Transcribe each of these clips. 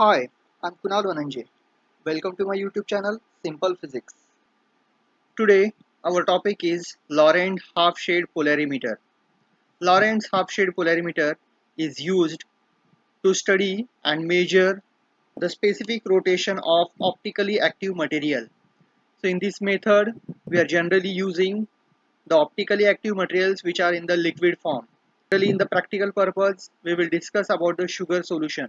Hi, I'm Kunal Vananje. Welcome to my YouTube channel Simple Physics. Today, our topic is Laurent half-shade polarimeter. Laurent's half-shade polarimeter is used to study and measure the specific rotation of optically active material. So in this method, we are generally using the optically active materials which are in the liquid form. Generally, in the practical purpose, we will discuss about the sugar solution.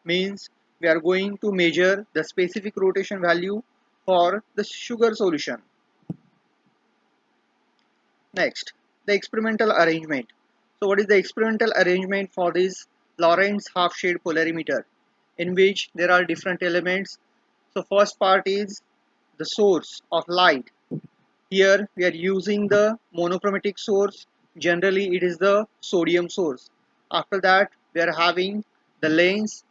Means we are going to measure the specific rotation value for the sugar solution. Next, the experimental arrangement. So what is the experimental arrangement for this Laurent's half-shade polarimeter, in which there are different elements? So first part is the source of light. Here we are using the monochromatic source. Generally it is the sodium source. After that we are having the lens,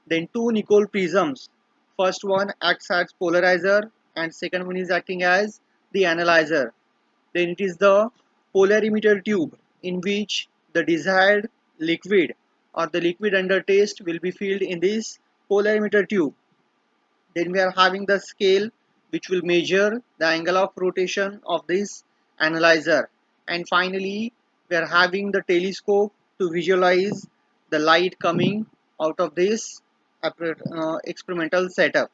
then two nickel prisms. First one acts as polarizer and second one is acting as the analyzer. Then it is the polarimeter tube in which the desired liquid or the liquid under test will be filled in this polarimeter tube. Then we are having the scale which will measure the angle of rotation of this analyzer. And finally, we are having the telescope to visualize the light coming out of this experimental setup.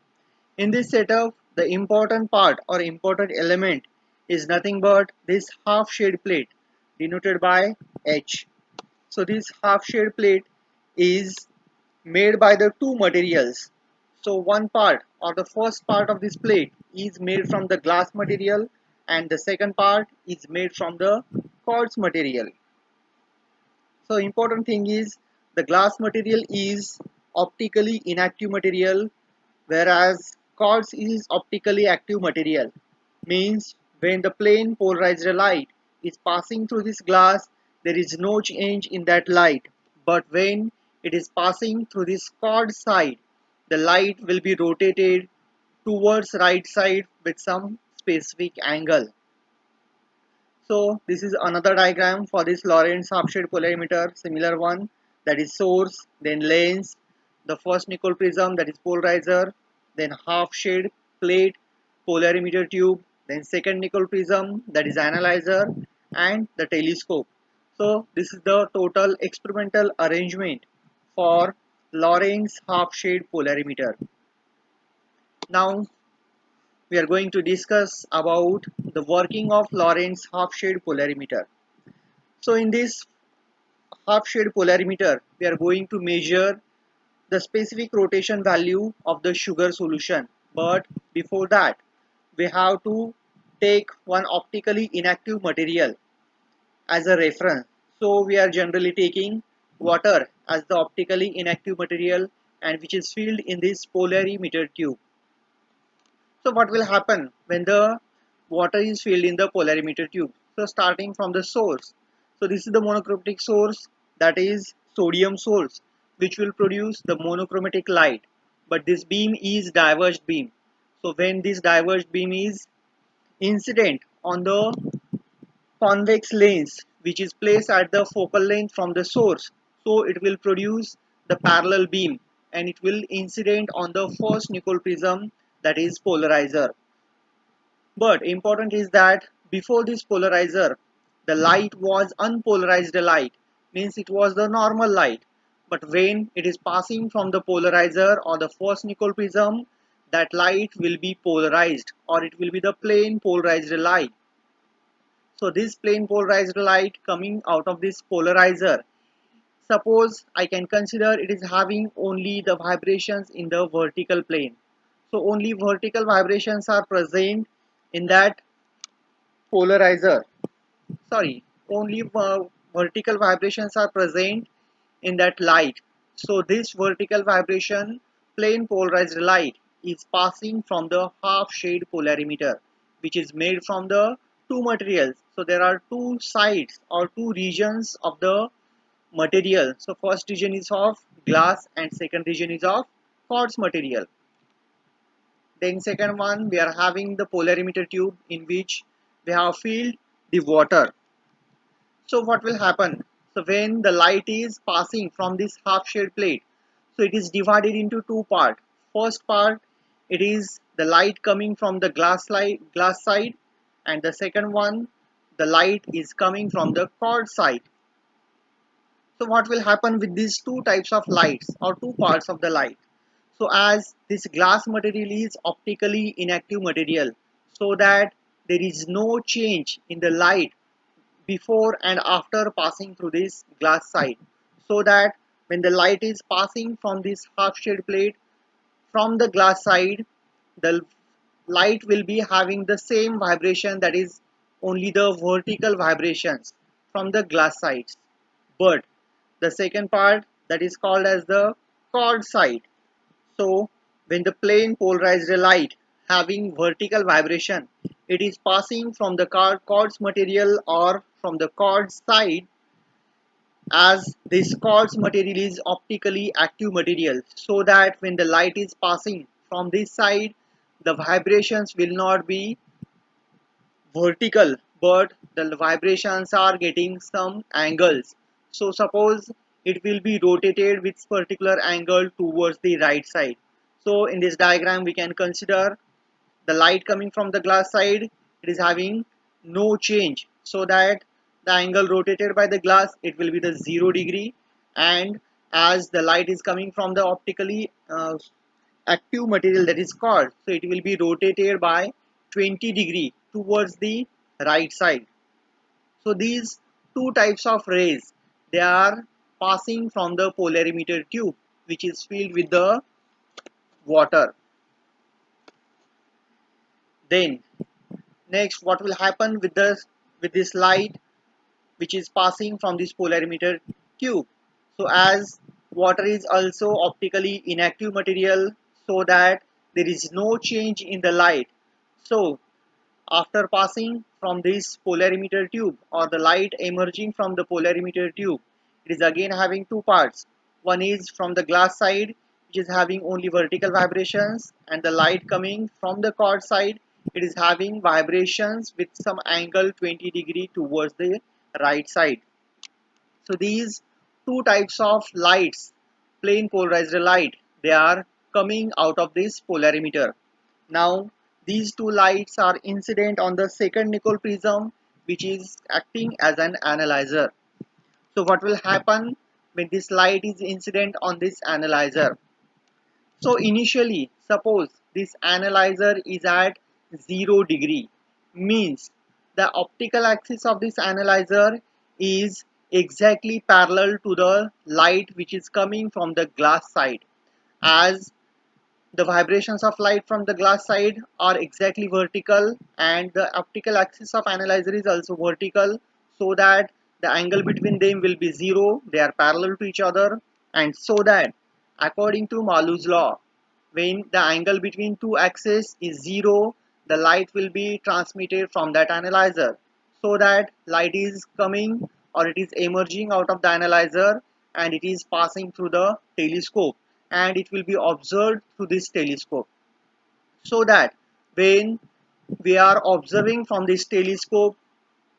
In this setup, the important part or important element is nothing but this half shade plate denoted by H. So this half shade plate is made by the two materials. So one part or the first part of this plate is made from the glass material and the second part is made from the quartz material. So important thing is the glass material is optically inactive material, whereas quartz is optically active material. Means when the plane polarized light is passing through this glass, there is no change in that light. But when it is passing through this quartz side, the light will be rotated towards right side with some specific angle. So this is another diagram for this Laurent's half-shade polarimeter, similar one, that is source, then lens, the first nickel prism, that is polarizer, then half-shade plate, polarimeter tube, then second nickel prism, that is analyzer, and the telescope. So this is the total experimental arrangement for Laurent's half-shade polarimeter. Now we are going to discuss about the working of Laurent's half-shade polarimeter. So in this half-shade polarimeter, we are going to measure the specific rotation value of the sugar solution. But before that, we have to take one optically inactive material as a reference. So we are generally taking water as the optically inactive material and which is filled in this polarimeter tube. So what will happen when the water is filled in the polarimeter tube? So starting from the source. So this is the monochromatic source, that is sodium source, which will produce the monochromatic light. But this beam is diverged beam. So when this diverged beam is incident on the convex lens which is placed at the focal length from the source, so it will produce the parallel beam and it will incident on the first nickel prism, that is polarizer. But important is that before this polarizer, the light was unpolarized light, means it was the normal light. But when it is passing from the polarizer or the first nickel prism, that light will be polarized or it will be the plane polarized light. So this plane polarized light coming out of this polarizer, suppose I can consider it is having only the vibrations in the vertical plane. So only vertical vibrations are present in that polarizer. Sorry, only vertical vibrations are present in that light. So this vertical vibration plane polarized light is passing from the half shade polarimeter, which is made from the two materials. So there are two sides or two regions of the material. So first region is of glass and second region is of quartz material. Then second one, we are having the polarimeter tube in which we have filled the water. So what will happen? So when the light is passing from this half shade plate, So it is divided into two parts. First part, it is the light coming from the glass side, and the second one, the light is coming from the cord side. So what will happen with these two types of lights or two parts of the light? So as this glass material is optically inactive material, so that there is no change in the light before and after passing through this glass side, so that when the light is passing from this half shade plate from the glass side, the light will be having the same vibration, that is only the vertical vibrations from the glass sides. But the second part, that is called as the chord side. So when the plane polarized light having vertical vibration, it is passing from the quartz material or from the quartz side, as this quartz material is optically active material, so that when the light is passing from this side, the vibrations will not be vertical, but the vibrations are getting some angles. So suppose it will be rotated with particular angle towards the right side. So in this diagram we can consider the light coming from the glass side, it is having no change, so that the angle rotated by the glass, it will be the 0 degree. And as the light is coming from the optically active material, that is called, so it will be rotated by 20 degree towards the right side. So these two types of rays, they are passing from the polarimeter tube, which is filled with the water. Then next, what will happen with this light which is passing from this polarimeter tube? So as water is also optically inactive material, so that there is no change in the light. So after passing from this polarimeter tube, or the light emerging from the polarimeter tube, it is again having two parts. One is from the glass side, which is having only vertical vibrations, and the light coming from the cord side, it is having vibrations with some angle 20 degree towards the right side. So these two types of lights, plane polarized light, they are coming out of this polarimeter. Now these two lights are incident on the second nickel prism, which is acting as an analyzer. So what will happen when this light is incident on this analyzer? So initially, suppose this analyzer is at 0 degree, means the optical axis of this analyzer is exactly parallel to the light which is coming from the glass side, as the vibrations of light from the glass side are exactly vertical, and the optical axis of analyzer is also vertical, so that the angle between them will be 0, they are parallel to each other. And so that according to Malu's law, when the angle between two axes is 0, the light will be transmitted from that analyzer, so that light is coming or it is emerging out of the analyzer, and it is passing through the telescope, and it will be observed through this telescope. So that when we are observing from this telescope,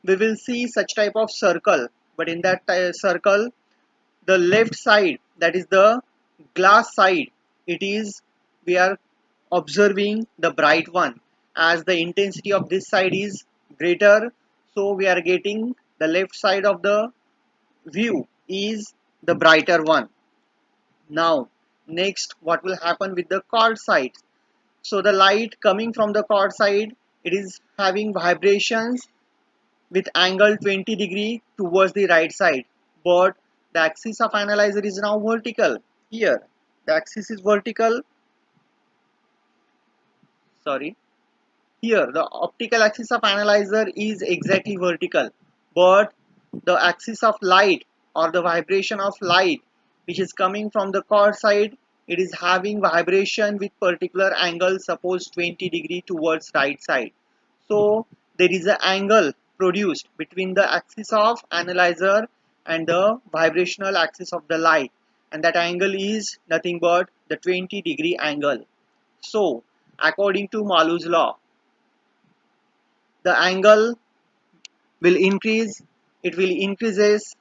we will see such type of circle, but in that circle, the left side, that is the glass side, it is, we are observing the bright one, as the intensity of this side is greater, so we are getting the left side of the view is the brighter one. Now next, what will happen with the cord side? So the light coming from the cord side, it is having vibrations with angle 20 degree towards the right side, but the axis of analyzer is now vertical. Here the axis is vertical, sorry, here the optical axis of analyzer is exactly vertical, but the axis of light or the vibration of light which is coming from the cord side, it is having vibration with particular angle, suppose 20 degree towards right side. So there is an angle produced between the axis of analyzer and the vibrational axis of the light, and that angle is nothing but the 20 degree angle. So according to Malu's law, the angle will increase, it will increases,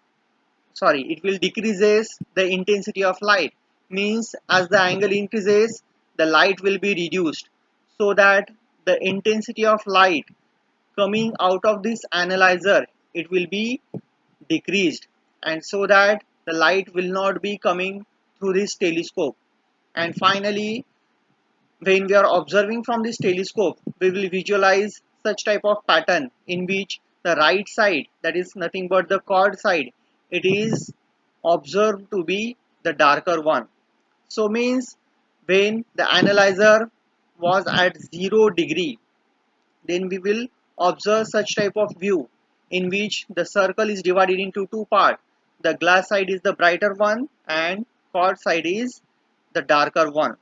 sorry, it will decreases the intensity of light, means as the angle increases, the light will be reduced, so that the intensity of light coming out of this analyzer, it will be decreased, and so that the light will not be coming through this telescope. And finally, when we are observing from this telescope, we will visualize such type of pattern in which the right side, that is nothing but the chord side, it is observed to be the darker one. So means when the analyzer was at 0 degree, then we will observe such type of view in which the circle is divided into two parts. The glass side is the brighter one and chord side is the darker one.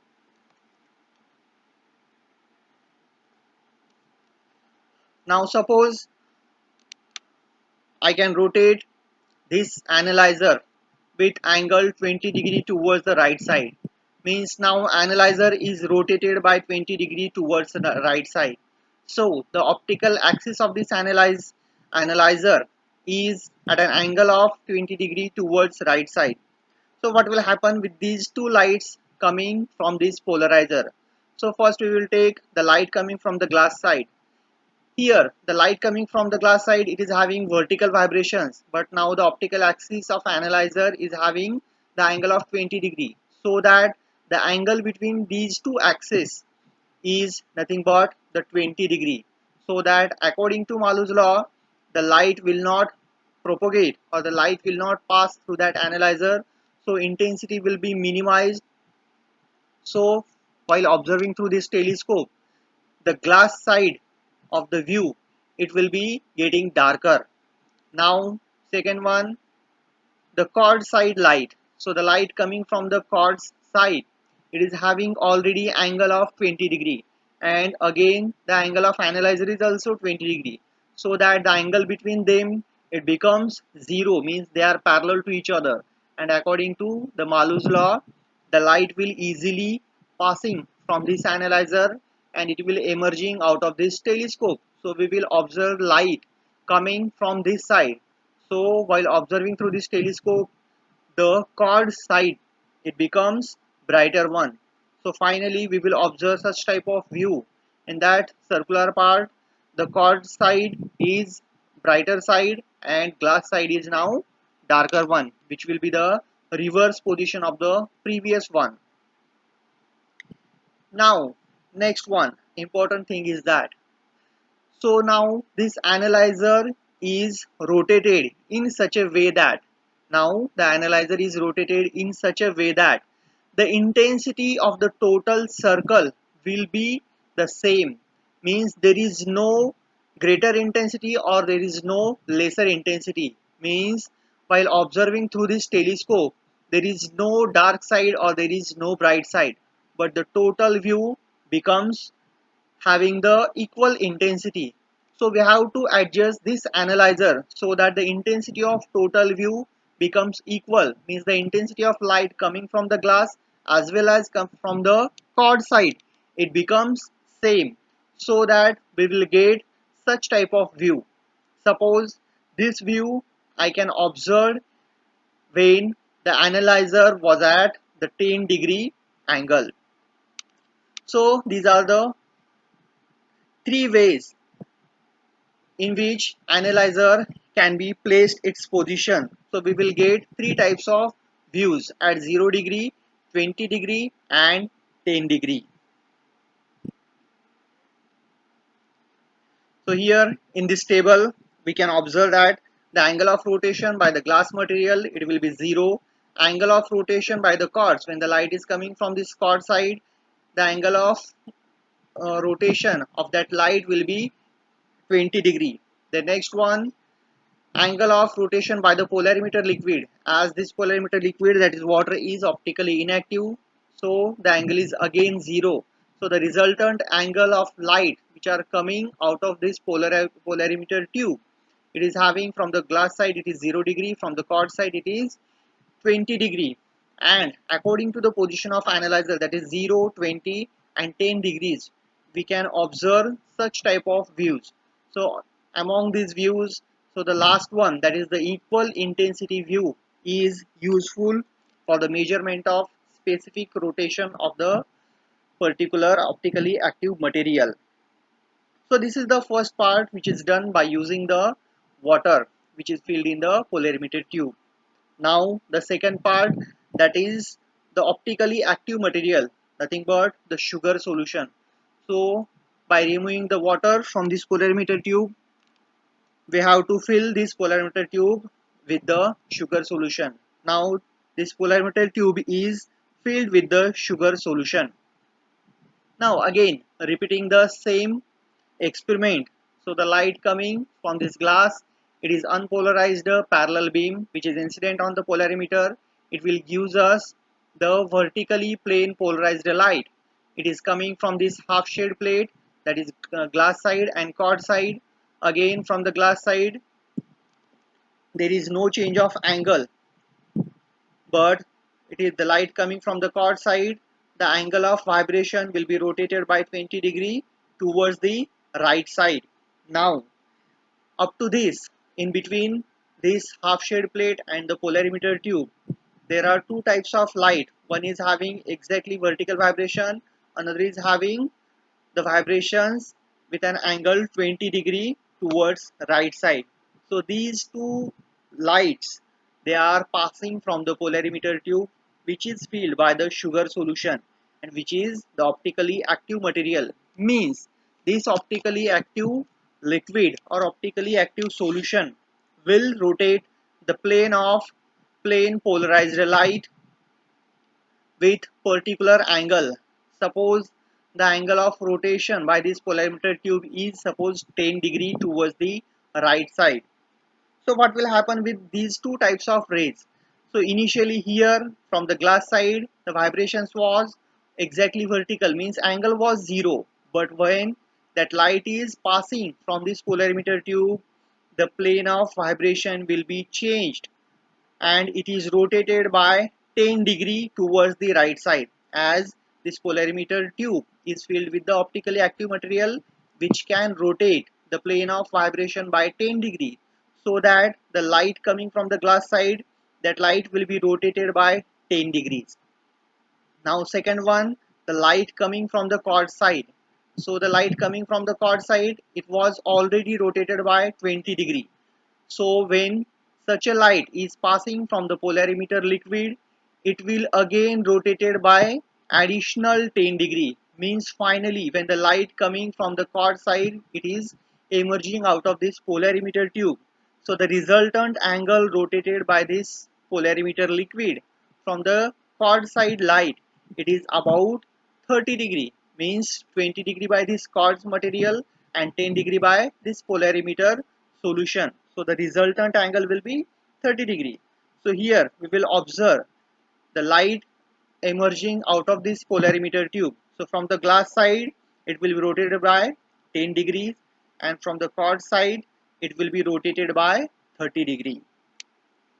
Now suppose I can rotate this analyzer with angle 20 degree towards the right side. Means now analyzer is rotated by 20 degree towards the right side. So the optical axis of this analyzer is at an angle of 20 degree towards right side. So what will happen with these two lights coming from this polarizer? So first we will take the light coming from the glass side. Here, the light coming from the glass side, it is having vertical vibrations, but now the optical axis of analyzer is having the angle of 20 degree, so that the angle between these two axes is nothing but the 20 degree. So that according to Malu's law, the light will not propagate or the light will not pass through that analyzer, so intensity will be minimized. So while observing through this telescope, the glass side of the view, it will be getting darker. Now second one, the chord side light. So the light coming from the chord's side, it is having already angle of 20 degree, and again the angle of analyzer is also 20 degree, so that the angle between them, it becomes 0, means they are parallel to each other. And according to the Malu's law, the light will easily passing from this analyzer and it will emerging out of this telescope. So we will observe light coming from this side. So while observing through this telescope, the chord side, it becomes brighter one. So finally we will observe such type of view. In that circular part, the chord side is brighter side and glass side is now darker one, which will be the reverse position of the previous one. Now next one important thing is that, so now this analyzer is rotated in such a way that, now the analyzer is rotated in such a way that the intensity of the total circle will be the same. Means there is no greater intensity or there is no lesser intensity. Means while observing through this telescope, there is no dark side or there is no bright side, but the total view becomes having the equal intensity. So we have to adjust this analyzer so that the intensity of total view becomes equal, means the intensity of light coming from the glass as well as come from the chord side, it becomes same, so that we will get such type of view. Suppose this view I can observe when the analyzer was at the 10 degree angle. So these are the three ways in which analyzer can be placed its position. So we will get three types of views at 0 degree, 20 degree and 10 degree. So here in this table we can observe that the angle of rotation by the glass material, it will be 0. Angle of rotation by the chords, when the light is coming from this chord side, the angle of rotation of that light will be 20 degree. The next one, angle of rotation by the polarimeter liquid, as this polarimeter liquid, that is water, is optically inactive, so the angle is again 0. So the resultant angle of light which are coming out of this polarimeter tube, it is having from the glass side it is 0 degree, from the chord side it is 20 degree, and according to the position of analyzer, that is 0, 20 and 10 degrees, we can observe such type of views. So among these views, so the last one, that is the equal intensity view, is useful for the measurement of specific rotation of the particular optically active material. So this is the first part, which is done by using the water which is filled in the polarimeter tube. Now the second part, that is the optically active material, nothing but the sugar solution. So by removing the water from this polarimeter tube, we have to fill this polarimeter tube with the sugar solution. Now this polarimeter tube is filled with the sugar solution. Now again repeating the same experiment. So the light coming from this glass, it is unpolarized parallel beam which is incident on the polarimeter. It will gives us the vertically plane polarized light. It is coming from this half shade plate, that is glass side and quad side. Again from the glass side there is no change of angle, but it is the light coming from the quad side. The angle of vibration will be rotated by 20 degree towards the right side. Now up to this, in between this half shade plate and the polarimeter tube, there are two types of light. One is having exactly vertical vibration, another is having the vibrations with an angle 20 degree towards right side. So these two lights, they are passing from the polarimeter tube which is filled by the sugar solution and which is the optically active material. Means this optically active liquid or optically active solution will rotate the plane of plane polarized light with particular angle. Suppose the angle of rotation by this polarimeter tube is suppose 10 degree towards the right side. So what will happen with these two types of rays? So initially here from the glass side the vibrations was exactly vertical, means angle was 0, but when that light is passing from this polarimeter tube, the plane of vibration will be changed and it is rotated by 10 degree towards the right side, as this polarimeter tube is filled with the optically active material which can rotate the plane of vibration by 10 degree, so that the light coming from the glass side, that light will be rotated by 10 degrees. Now second one, the light coming from the quad side. So the light coming from the quad side, it was already rotated by 20 degree. So when such a light is passing from the polarimeter liquid, it will again rotated by additional 10 degree. Means finally when the light coming from the quad side, it is emerging out of this polarimeter tube. So the resultant angle rotated by this polarimeter liquid from the quad side light, it is about 30 degree. Means 20 degree by this quartz material and 10 degree by this polarimeter solution. So the resultant angle will be 30 degree. So here we will observe the light emerging out of this polarimeter tube. So from the glass side it will be rotated by 10 degrees and from the quartz side it will be rotated by 30 degree.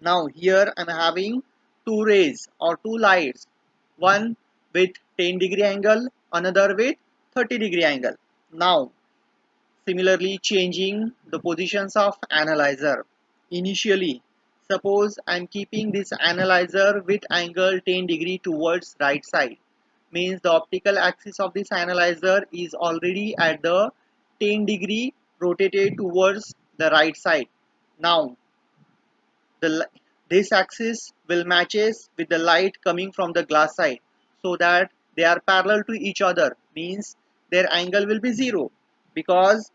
Now here I am having two rays or two lights, one with 10 degree angle, another with 30 degree angle. Now similarly changing the positions of analyzer. Initially, suppose I am keeping this analyzer with angle 10 degree towards right side. Means the optical axis of this analyzer is already at the 10 degree rotated towards the right side. Now this axis will matches with the light coming from the glass side, so that they are parallel to each other, means their angle will be 0, because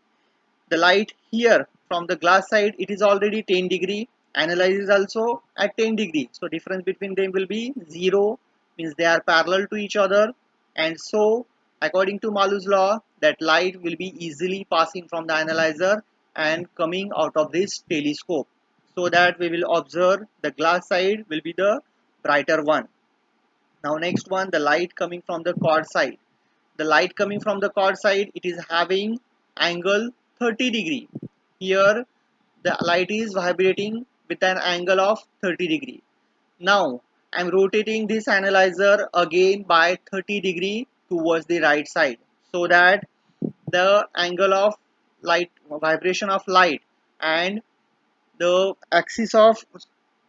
the light here from the glass side, it is already 10 degree, analyze is also at 10 degree, so difference between them will be 0, means they are parallel to each other. And so according to Malu's law, that light will be easily passing from the analyzer and coming out of this telescope, so that we will observe the glass side will be the brighter one. Now next one, the light coming from the quad side. The light coming from the quad side, it is having angle 30 degree. Here the light is vibrating with an angle of 30 degree. Now I am rotating this analyzer again by 30 degree towards the right side, so that the angle of light, vibration of light, and the axis of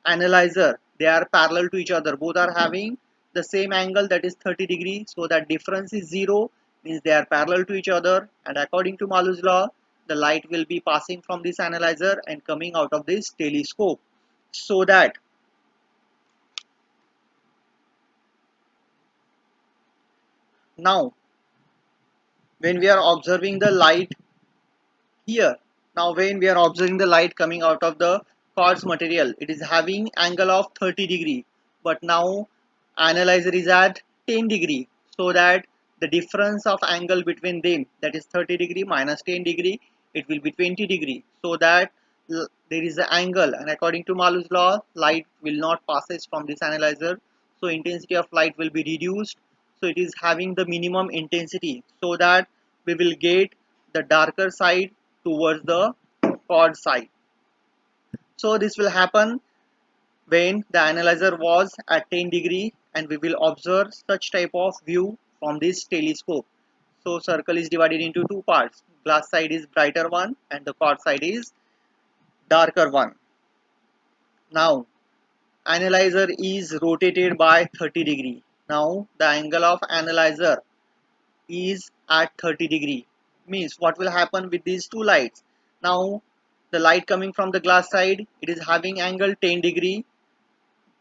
analyzer, they are parallel to each other, both are having the same angle, that is 30 degree. So that difference is 0, means they are parallel to each other, and according to Malu's law, the light will be passing from this analyzer and coming out of this telescope. So that now when we are observing the light here, now when we are observing the light coming out of the quartz material, it is having angle of 30 degree, but now analyzer is at 10 degree, so that the difference of angle between them, that is 30 degree minus 10 degree, it will be 20 degree, so that there is an angle, and according to Malu's law, light will not passes from this analyzer, so intensity of light will be reduced. So it is having the minimum intensity, so that we will get the darker side towards the chord side. So this will happen when the analyzer was at 10 degree, and we will observe such type of view from this telescope. So circle is divided into two parts. Glass side is brighter one and the chord side is darker one. Now analyzer is rotated by 30 degree. Now the angle of analyzer is at 30 degree, means what will happen with these two lights. Now the light coming from the glass side, it is having angle 10 degree,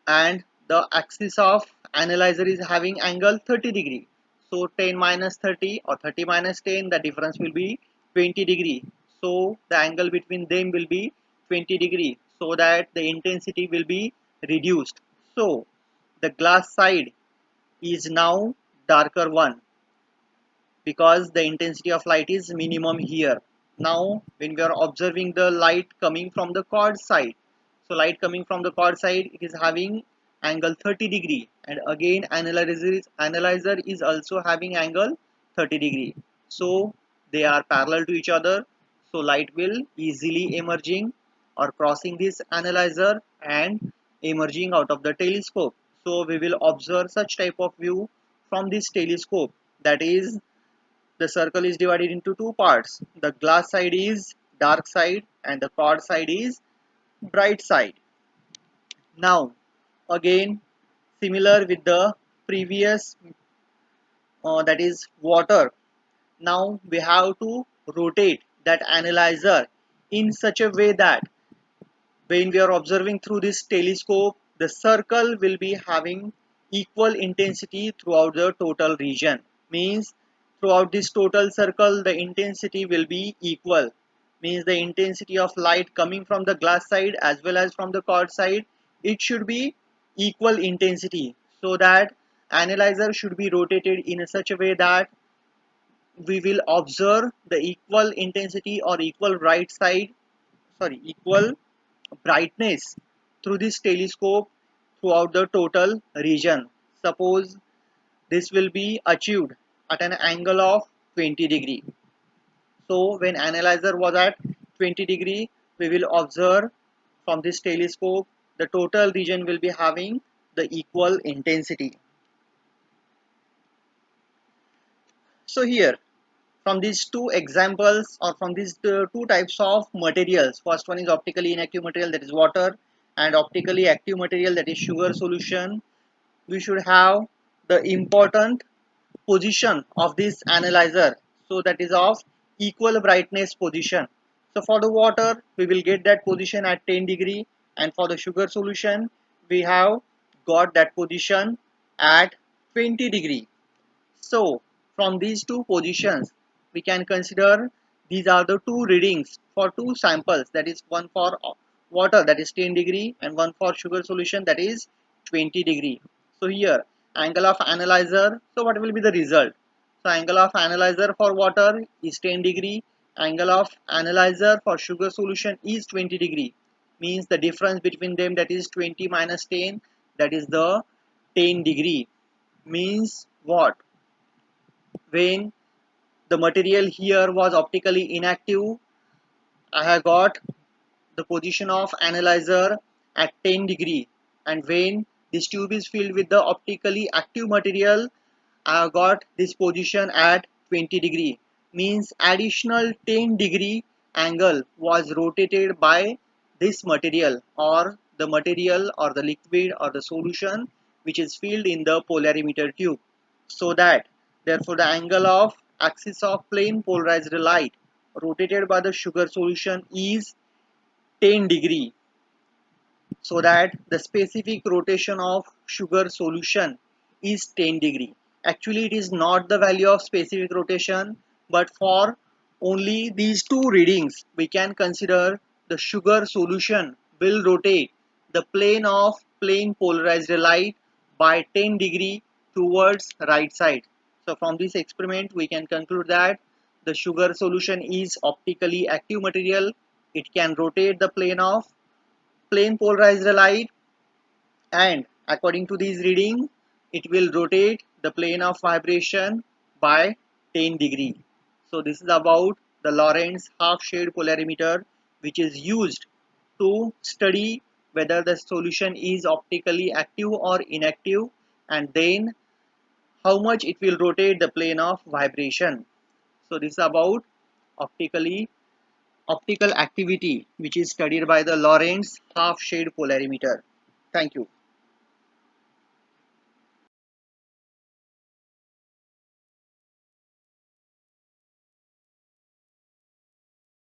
and the axis of analyzer is having angle 30 degree. So 10 minus 30 or 30 minus 10, the difference will be 20 degree. So the angle between them will be 20 degree, so that the intensity will be reduced. So the glass side is now darker one, because the intensity of light is minimum here. Now when we are observing the light coming from the chord side, so light coming from the chord side, it is having angle 30 degree, and again analyzer is also having angle 30 degree, so they are parallel to each other. So light will easily emerging or crossing this analyzer and emerging out of the telescope. So we will observe such type of view from this telescope, that is, the circle is divided into two parts. The glass side is dark side and the chord side is bright side. Now again, similar with the previous, that is water. Now we have to rotate that analyzer in such a way that when we are observing through this telescope, the circle will be having equal intensity throughout the total region. Means throughout this total circle, the intensity will be equal. Means the intensity of light coming from the glass side as well as from the chord side, it should be equal intensity, so that analyzer should be rotated in such a way that we will observe the equal intensity or equal right side, sorry, equal brightness through this telescope throughout the total region. Suppose this will be achieved at an angle of 20 degree. So when analyzer was at 20 degree, we will observe from this telescope the total region will be having the equal intensity. So here, from these two examples, or from these two types of materials, first one is optically inactive material, that is water, and optically active material, that is sugar solution, we should have the important position of this analyzer, so that is of equal brightness position. So for the water we will get that position at 10 degree, and for the sugar solution we have got that position at 20 degree. So from these two positions we can consider these are the two readings for two samples, that is one for water, that is 10 degree, and one for sugar solution, that is 20 degree. So here angle of analyzer, so what will be the result? So angle of analyzer for water is 10 degree, angle of analyzer for sugar solution is 20 degree, means the difference between them, that is 20 minus 10, that is the 10 degree. Means what? When the material here was optically inactive, I have got the position of analyzer at 10 degree, and when this tube is filled with the optically active material, I have got this position at 20 degree. Means additional 10 degree angle was rotated by this material, or the material or the liquid or the solution which is filled in the polarimeter tube. So that therefore the angle of axis of plane polarized light rotated by the sugar solution is 10 degree, so that the specific rotation of sugar solution is 10 degree. Actually it is not the value of specific rotation, but for only these two readings we can consider the sugar solution will rotate the plane of plane polarized light by 10 degree towards right side. So from this experiment we can conclude that the sugar solution is optically active material. It can rotate the plane of plane polarized light, and according to these reading it will rotate the plane of vibration by 10 degree. So this is about the Laurents half shade polarimeter, which is used to study whether the solution is optically active or inactive, and then how much it will rotate the plane of vibration. So this is about optically optical activity, which is studied by the Laurents half shade polarimeter. Thank you.